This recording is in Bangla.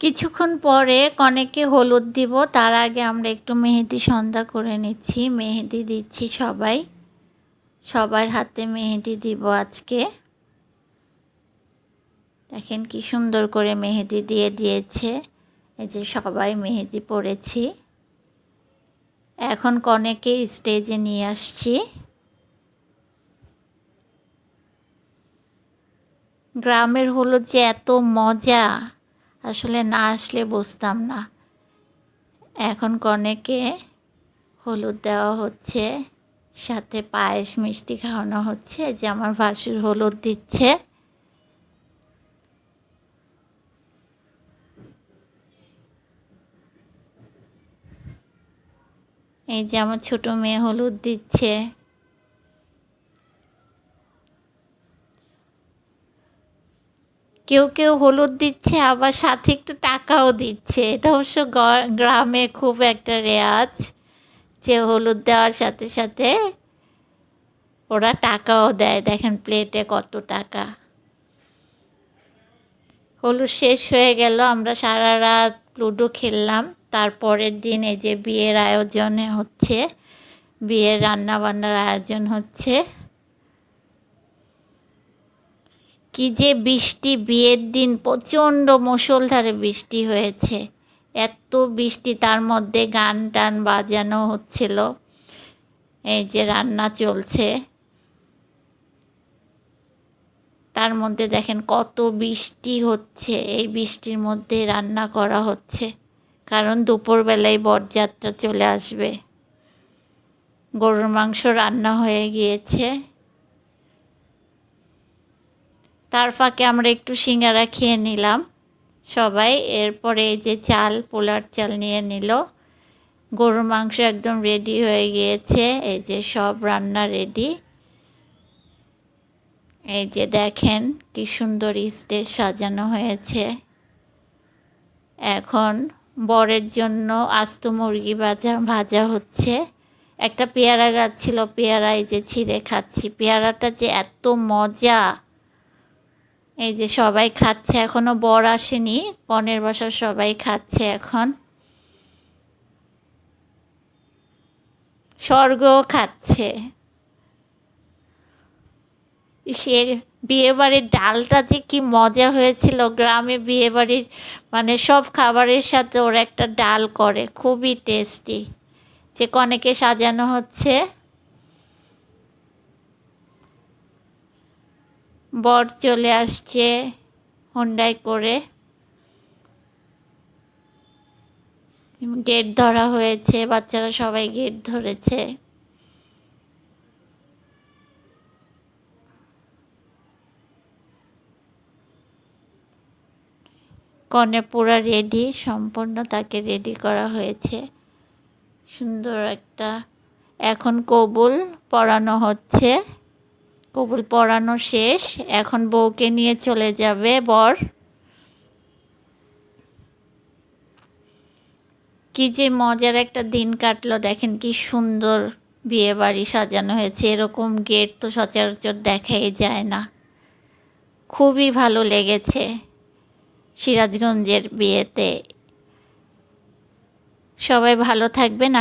কিছুক্ষণ পরে কনেকে হলুদ দিব, তার আগে আমরা একটু মেহেদি সন্ধ্যা করে নিচ্ছি। মেহেদি দিচ্ছি সবাই, সবার হাতে মেহেদি দিব আজকে। দেখেন কি সুন্দর করে মেহেদি দিয়ে দিয়েছে। এই যে সবাই মেহেদি পড়েছি। এখন কনেকে স্টেজে নিয়ে আসছি। গ্রামের হলুদ যে এত মজা, আসলে না আসলে বুঝতাম না। এখন কনেকে হলুদ দেওয়া হচ্ছে, সাথে পায়েস মিষ্টি খাওয়ানো হচ্ছে। যে আমার ভাসুর হলুদ দিচ্ছে। এই যে আমার ছোট মেয়ে হলুদ দিচ্ছে। কেউ কেউ হলুদ দিচ্ছে, আবার সাথে একটু টাকাও দিচ্ছে। এটা অবশ্য গ্রামে খুব একটা রেওয়াজ, যে হলুদ দেওয়ার সাথে সাথে ওরা টাকাও দেয়। দেখেন প্লেটে কত টাকা। হলুদ শেষ হয়ে গেল, আমরা সারা রাত লুডো খেললাম। তারপরের দিন এই যে বিয়ের আয়োজনে হচ্ছে, বিয়ের রান্নাবান্নার আয়োজন হচ্ছে। কি যে বৃষ্টি, বিয়ের দিন প্রচণ্ড মুষলধারে বৃষ্টি হয়েছে। এত বৃষ্টি, তার মধ্যে গান টান বাজানো হচ্ছিল। এই যে রান্না চলছে, তার মধ্যে দেখেন কত বৃষ্টি হচ্ছে। এই বৃষ্টির মধ্যে রান্না করা হচ্ছে, কারণ দুপুরবেলায় বরযাত্রা চলে আসবে। গরুর মাংস রান্না হয়ে গিয়েছে। তার ফাঁকে আমরা একটু সিঙ্গারা খেয়ে নিলাম সবাই। এরপরে এই যে চাল, পোলার চাল নিয়ে নিল। গরুর মাংস একদম রেডি হয়ে গিয়েছে। এই যে সব রান্না রেডি। এই যে দেখেন কি সুন্দর স্টেজ সাজানো হয়েছে। এখন বরের জন্য আস্ত মুরগি ভাজা হচ্ছে। একটা পেয়ারা গাছ ছিল, পেয়ারা এই যে ছিঁড়ে খাচ্ছি। পেয়ারাটা যে এত মজা। এই যে সবাই খাচ্ছে, এখনো বর আসেনি, কনের বাসার সবাই খাচ্ছে এখন। স্বর্গও খাচ্ছে। সে বিয়েবাড়ির ডালটা যে কি মজা হয়েছিল। গ্রামে বিয়েবাড়ির মানে সব খাবারের সাথে ওরা একটা ডাল করে, খুবই টেস্টি। যে কনেকে সাজানো হচ্ছে, বর চলে আসছে হুন্ডাই করে। গেট ধরা হয়েছে, বাচ্চারা সবাই গেট ধরেছে। কনে পুরা রেডি, সম্পূর্ণ তাকে রেডি করা হয়েছে সুন্দর একটা। এখন কবুল পড়ানো হচ্ছে, কবুল পড়ানো শেষ। এখন বউকে নিয়ে চলে যাবে বর। কি যে মজার একটা দিন কাটলো। দেখেন কি সুন্দর বিয়ে বাড়ি সাজানো হয়েছে। এরকম গেট তো সচরাচর দেখাই যায় না। খুবই ভালো লেগেছে সিরাজগঞ্জের বিয়েতে। সবাই ভালো থাকবেন।